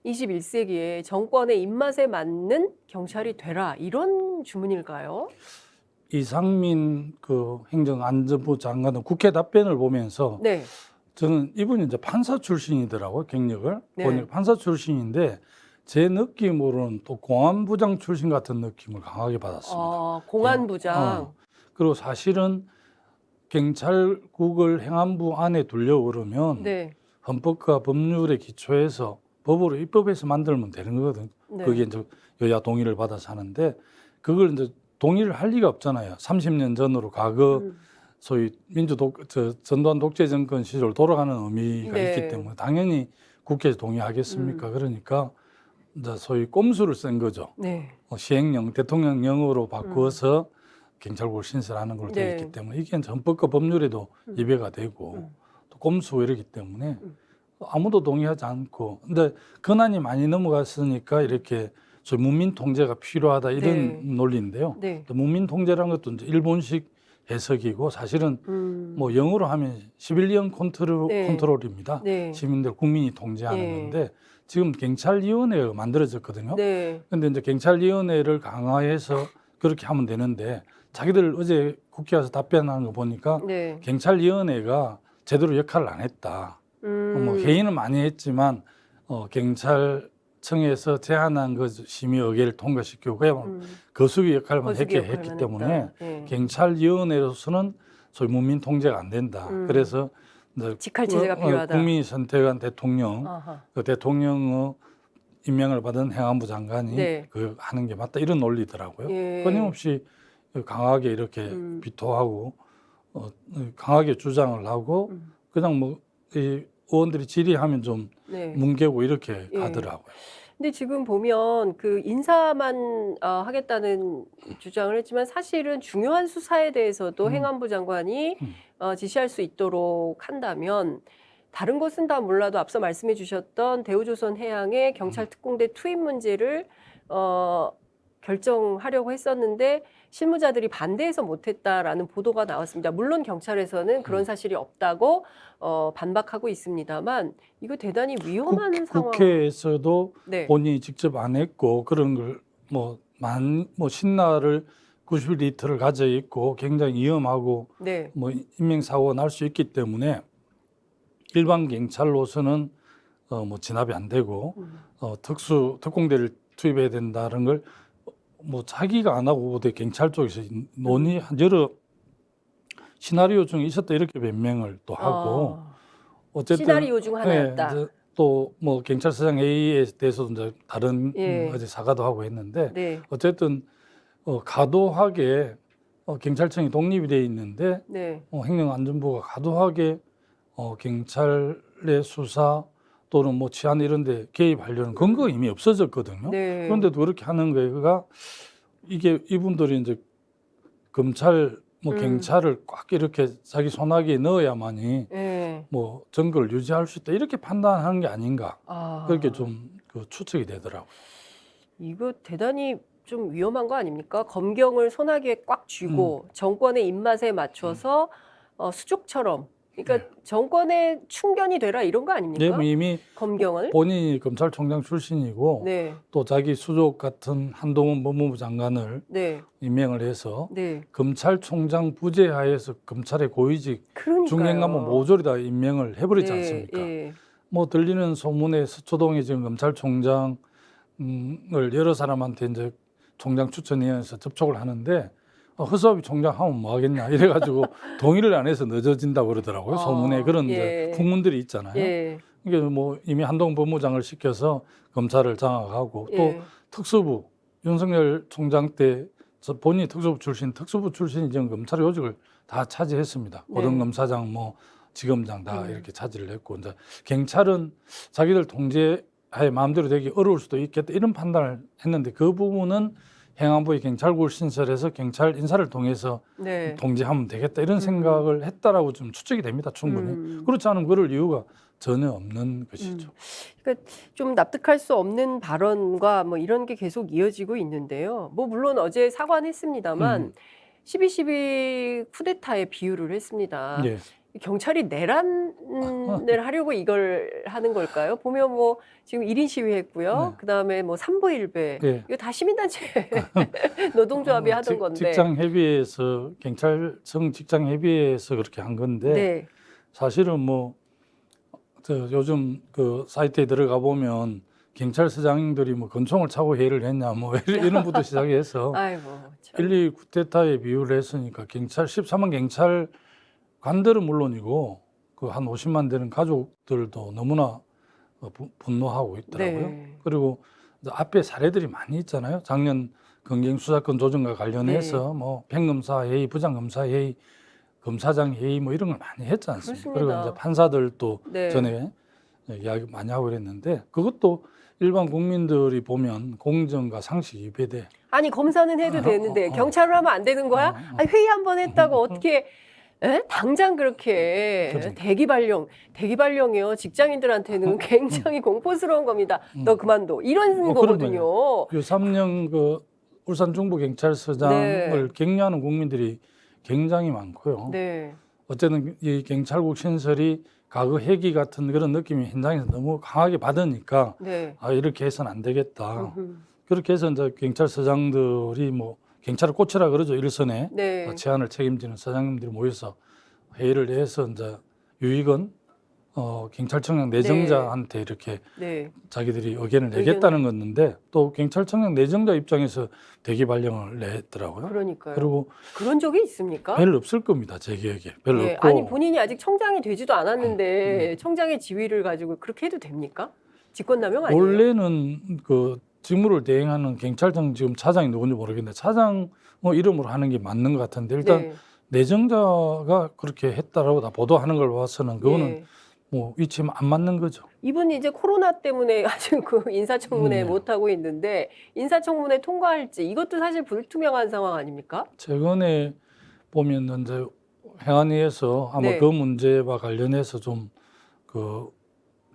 21세기에 정권의 입맛에 맞는 경찰이 되라 이런 주문일까요? 이상민 그 행정안전부 장관은 국회 답변을 보면서 네. 저는 이분이 이제 판사 출신이더라고요. 경력을 네. 보니까 판사 출신인데 제 느낌으로는 또 공안부장 출신 같은 느낌을 강하게 받았습니다. 공안부장. 그리고 사실은 경찰국을 행안부 안에 두려고 그러면 네. 헌법과 법률에 기초해서 법으로 입법해서 만들면 되는 거거든요. 네. 그게 이제 여야 동의를 받아서 하는데 그걸 이제 동의를 할 리가 없잖아요. 30년 전으로 과거 소위 전두환 독재 정권 시절 돌아가는 의미가 네. 있기 때문에 당연히 국회에서 동의하겠습니까? 그러니까 이제 소위 꼼수를 쓴 거죠. 네. 시행령, 대통령령으로 바꾸어서 경찰국을 신설하는 걸로 되어 네. 있기 때문에 이게 헌법과 법률에도 위배가 되고 또 꼼수 이러기 때문에 아무도 동의하지 않고 근데 권한이 많이 넘어갔으니까 이렇게 소위 문민 통제가 필요하다 이런 네. 논리인데요. 네. 문민 통제라는 것도 이제 일본식 해석이고 사실은 뭐 영어로 하면 시빌리언 네. 컨트롤입니다. 네. 시민들 국민이 통제하는 네. 건데 지금 경찰위원회가 만들어졌거든요. 네. 근데 이제 경찰위원회를 강화해서 그렇게 하면 되는데 자기들 어제 국회 와서 답변하는 거 보니까 네. 경찰위원회가 제대로 역할을 안 했다. 뭐 회의는 많이 했지만 경찰청에서 제안한 그 심의 의결을 통과시키고 그야말로 거수기 역할만 거수기 했기 역할만 때문에 했다. 네. 경찰위원회로서는 소위 문민 통제가 안 된다. 그래서 이제 직할 체제가 필요하다. 국민이 선택한 대통령, 아하. 그 대통령의 임명을 받은 행안부 장관이 네. 그 하는 게 맞다 이런 논리더라고요. 예. 끊임없이 강하게 이렇게 비토하고 강하게 주장을 하고 그냥 뭐 이 의원들이 질의하면 좀 네. 뭉개고 이렇게 예. 가더라고요. 근데 지금 보면 그 인사만 하겠다는 주장을 했지만 사실은 중요한 수사에 대해서도 행안부 장관이 지시할 수 있도록 한다면 다른 것은 다 몰라도 앞서 말씀해 주셨던 대우조선 해양의 경찰 특공대 투입 문제를 결정하려고 했었는데 실무자들이 반대해서 못했다라는 보도가 나왔습니다. 물론 경찰에서는 그런 사실이 없다고 반박하고 있습니다만 이거 대단히 위험한 상황. 국회에서도 네. 본인이 직접 안 했고 그런 걸 뭐 신나를 90리터를 가져 있고 굉장히 위험하고 네. 뭐 인명사고가 날 수 있기 때문에 일반 경찰로서는 뭐 진압이 안 되고 특공대를 투입해야 된다는 걸 뭐 자기가 안 하고 경찰 쪽에서 논의한 여러 시나리오 중에 있었다 이렇게 변명을 또 하고 어쨌든 시나리오 중 하나였다. 또 뭐 경찰서장 회의에 대해서도 이제 다른 예. 어제 사과도 하고 했는데 네. 어쨌든 과도하게 경찰청이 독립이 돼 있는데 네. 행정안전부가 과도하게 경찰의 수사 또는 뭐 치안 이런 데 개입하려는 근거가 이미 없어졌거든요. 네. 그런데도 그렇게 하는 거가 이게 이분들이 이제 검찰 경찰을 꽉 이렇게 자기 손아귀에 넣어야만이 네. 뭐 정권을 유지할 수 있다 이렇게 판단하는 게 아닌가 그렇게 좀 그 추측이 되더라고요. 이거 대단히 좀 위험한 거 아닙니까? 검경을 손아귀에 꽉 쥐고 정권의 입맛에 맞춰서 수족처럼 그러니까 정권의 충견이 되라 이런 거 아닙니까? 네, 뭐 이미 검경을. 본인이 검찰총장 출신이고 네. 또 자기 수족 같은 한동훈 법무부 장관을 네. 임명을 해서 네. 검찰총장 부재하에서 검찰의 고위직 그러니까요. 중행관무 모조리 다 임명을 해버리지 네, 않습니까? 예. 뭐 들리는 소문에 서초동에 지금 검찰총장을 여러 사람한테 이제 총장 추천위원회에서 접촉을 하는데 허수아비 총장 하면 뭐 하겠냐 이래가지고 동의를 안 해서 늦어진다고 그러더라고요. 소문에 그런 예. 이제 풍문들이 있잖아요. 예. 이게 뭐 이미 한동훈 법무장을 시켜서 검찰을 장악하고 또 예. 특수부 윤석열 총장 때 본인이 특수부 출신이 지금 검찰 요직을 다 차지했습니다. 네. 고등검사장 뭐 지검장 다 이렇게 차지를 했고 이제 경찰은 자기들 통제하에 마음대로 되기 어려울 수도 있겠다 이런 판단을 했는데 그 부분은 행안부의 경찰국을 신설해서 경찰 인사를 통해서 네. 통제하면 되겠다 이런 생각을 했다라고 좀 추측이 됩니다. 충분히. 그렇지 않으면 그럴 이유가 전혀 없는 것이죠. 그러니까 좀 납득할 수 없는 발언과 뭐 이런 게 계속 이어지고 있는데요. 뭐 물론 어제 사과는 했습니다만 12.12 쿠데타에 비유를 했습니다. 예. 경찰이 내란을 하려고 이걸 하는 걸까요? 보면 뭐 지금 1인 시위했고요. 네. 그다음에 뭐 삼보일배 예. 이거 다 시민단체 노동조합이 하던 건데. 직장 협의회에서 경찰청 직장 협의회에서 그렇게 한 건데 네. 사실은 뭐 요즘 그 사이트에 들어가 보면 경찰서장들이 뭐 권총을 차고 회의를 했냐 뭐 이런 부터 시작해서 아이고. 참. 1.2 쿠데타에 비유를 했으니까 경찰 13만 경찰관들은 물론이고 그 한 50만 되는 가족들도 너무나 분노하고 있더라고요. 네. 그리고 이제 앞에 사례들이 많이 있잖아요. 작년 검경수사권 조정과 관련해서 네. 뭐 평검사 회의, 부장검사 회의, 검사장 회의 뭐 이런 걸 많이 했지 않습니까? 그리고 그렇습니다. 이제 판사들도 네. 전에 이야기 많이 하고 그랬는데 그것도 일반 국민들이 보면 공정과 상식이 위배돼. 아니 검사는 해도 되는데 경찰을 하면 안 되는 거야? 아니, 회의 한 번 했다고 어떻게 당장 그렇게 그러니까. 대기발령이요. 직장인들한테는 굉장히 공포스러운 겁니다. 너 그만둬. 이런 거거든요. 그 3년 그 울산 중부경찰서장을 격려하는 국민들이 굉장히 많고요. 네. 어쨌든 이 경찰국 신설이 과거 회기 같은 그런 느낌이 현장에서 너무 강하게 받으니까 네. 아 이렇게 해서는 안 되겠다. 음흠. 그렇게 해서 이제 경찰서장들이 뭐 경찰을 꽂히라 그러죠. 일선에 네. 치안을 책임지는 서장님들이 모여서 회의를 해서 이제 유익은 경찰청장 내정자한테 이렇게 네. 자기들이 의견을 내겠다는 건데 또 경찰청장 내정자 입장에서 대기 발령을 냈더라고요. 그러니까요. 그리고 그런 적이 있습니까? 별로 없을 겁니다. 제 기억에 별로 예. 없고. 아니 본인이 아직 청장이 되지도 않았는데 청장의 지위를 가지고 그렇게 해도 됩니까? 직권남용 아니에요? 원래는 그 직무를 대행하는 경찰청 지금 차장이 누군지 모르겠는데 차장 이름으로 하는 게 맞는 것 같은데 일단 네. 내정자가 그렇게 했다라고 다 보도하는 걸 봐서는 그거는 예. 뭐 위치에 안 맞는 거죠. 이분이 이제 코로나 때문에 아직 그 인사청문회 네. 못 하고 있는데 인사청문회 통과할지 이것도 사실 불투명한 상황 아닙니까? 최근에 보면 이제 행안위에서 아마 네. 그 문제와 관련해서 좀 그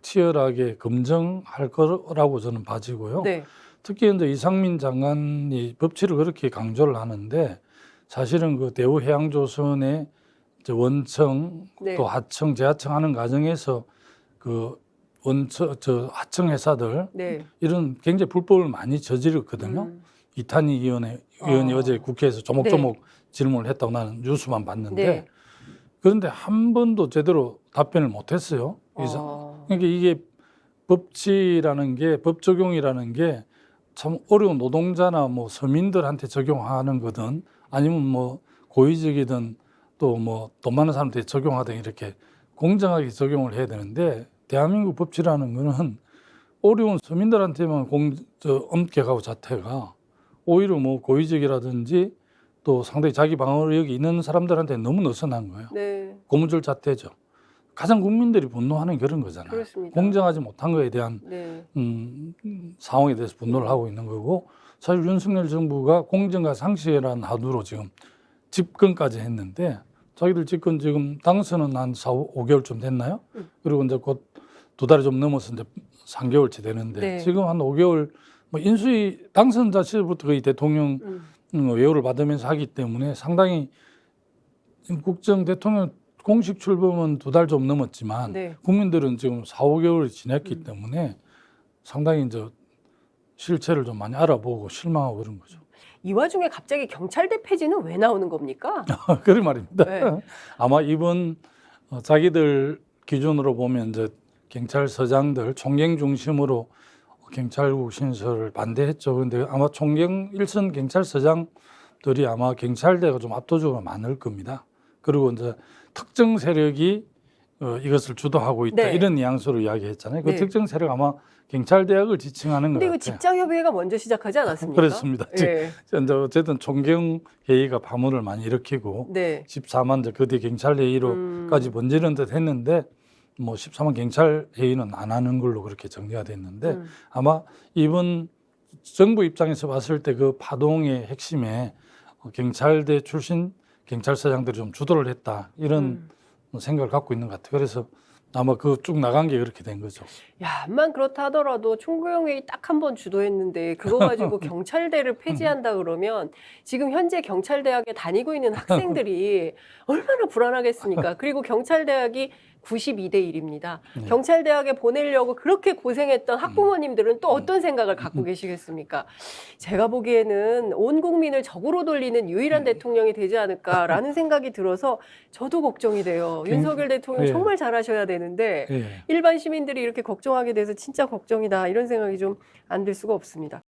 치열하게 검증할 거라고 저는 봐지고요. 네. 특히 이제 이상민 장관이 법치를 그렇게 강조를 하는데 사실은 그 대우해양조선의 이제 원청 네. 또 하청, 재하청 하는 과정에서 그 하청 회사들 네. 이런 굉장히 불법을 많이 저질렀거든요. 이탄희 의원이 어제 국회에서 조목조목 질문을 했다고 나는 뉴스만 봤는데 네. 그런데 한 번도 제대로 답변을 못했어요. 그러니까 이게 법치라는 게 법 적용이라는 게 참 어려운 노동자나 뭐 서민들한테 적용하는 거든 아니면 뭐 고위직이든 또 뭐 돈 많은 사람한테 적용하든 이렇게 공정하게 적용을 해야 되는데 대한민국 법치라는 거는 어려운 서민들한테만 엄격하고 자태가 오히려 뭐 고위직이라든지 또 상당히 자기 방어력이 있는 사람들한테 너무 느슨한 거예요. 네. 고무줄 잣대죠. 가장 국민들이 분노하는 그런 거잖아요. 그렇습니다. 공정하지 못한 거에 대한 네. 상황에 대해서 분노를 하고 있는 거고 사실 윤석열 정부가 공정과 상식이라는 하두로 지금 집권까지 했는데 자기들 집권 지금 당선은 한 5개월쯤 됐나요? 그리고 이제 곧 2달이 좀 넘어서 이제 3개월째 되는데 네. 지금 한 5개월 뭐 인수위 당선자 시절부터 거의 대통령 외호를 받으면서 하기 때문에 상당히 국정 대통령 공식 출범은 2달 좀 넘었지만 네. 국민들은 지금 4, 5개월이 지났기 때문에 상당히 이제 실체를 좀 많이 알아보고 실망하고 그런 거죠. 이 와중에 갑자기 경찰대 폐지는 왜 나오는 겁니까? 그런 말입니다. 네. 아마 이번 자기들 기준으로 보면 이제 경찰서장들 총경 중심으로 경찰국 신설을 반대했죠. 그런데 아마 총경 일선 경찰서장들이 아마 경찰대가 좀 압도적으로 많을 겁니다. 그리고 이제 특정 세력이 이것을 주도하고 있다 네. 이런 뉘앙스로 이야기했잖아요. 그 네. 특정 세력 아마 경찰대학을 지칭하는 것 근데 이거 같아요. 직장협의회가 먼저 시작하지 않았습니까? 그렇습니다. 예. 이제 어쨌든 총경 회의가 파문을 많이 일으키고 네. 14만 그 뒤 경찰 회의로까지 번지는 듯 했는데 뭐 14만 경찰 회의는 안 하는 걸로 그렇게 정리가 됐는데 아마 이번 정부 입장에서 봤을 때 그 파동의 핵심에 경찰대 출신 경찰서장들이 좀 주도를 했다 이런 생각을 갖고 있는 것 같아요. 그래서 아마 그 쭉 나간 게 그렇게 된 거죠. 야, 암만 그렇다 하더라도 총무영이 딱 한 번 주도했는데 그거 가지고 경찰대를 폐지한다 그러면 지금 현재 경찰대학에 다니고 있는 학생들이 얼마나 불안하겠습니까? 그리고 경찰대학이 92대 1입니다. 네. 경찰대학에 보내려고 그렇게 고생했던 학부모님들은 또 어떤 생각을 갖고 계시겠습니까? 제가 보기에는 온 국민을 적으로 돌리는 유일한 대통령이 되지 않을까라는 생각이 들어서 저도 걱정이 돼요. 윤석열 대통령 예. 정말 잘하셔야 되는데 예. 일반 시민들이 이렇게 걱정하게 돼서 진짜 걱정이다 이런 생각이 좀 안 들 수가 없습니다.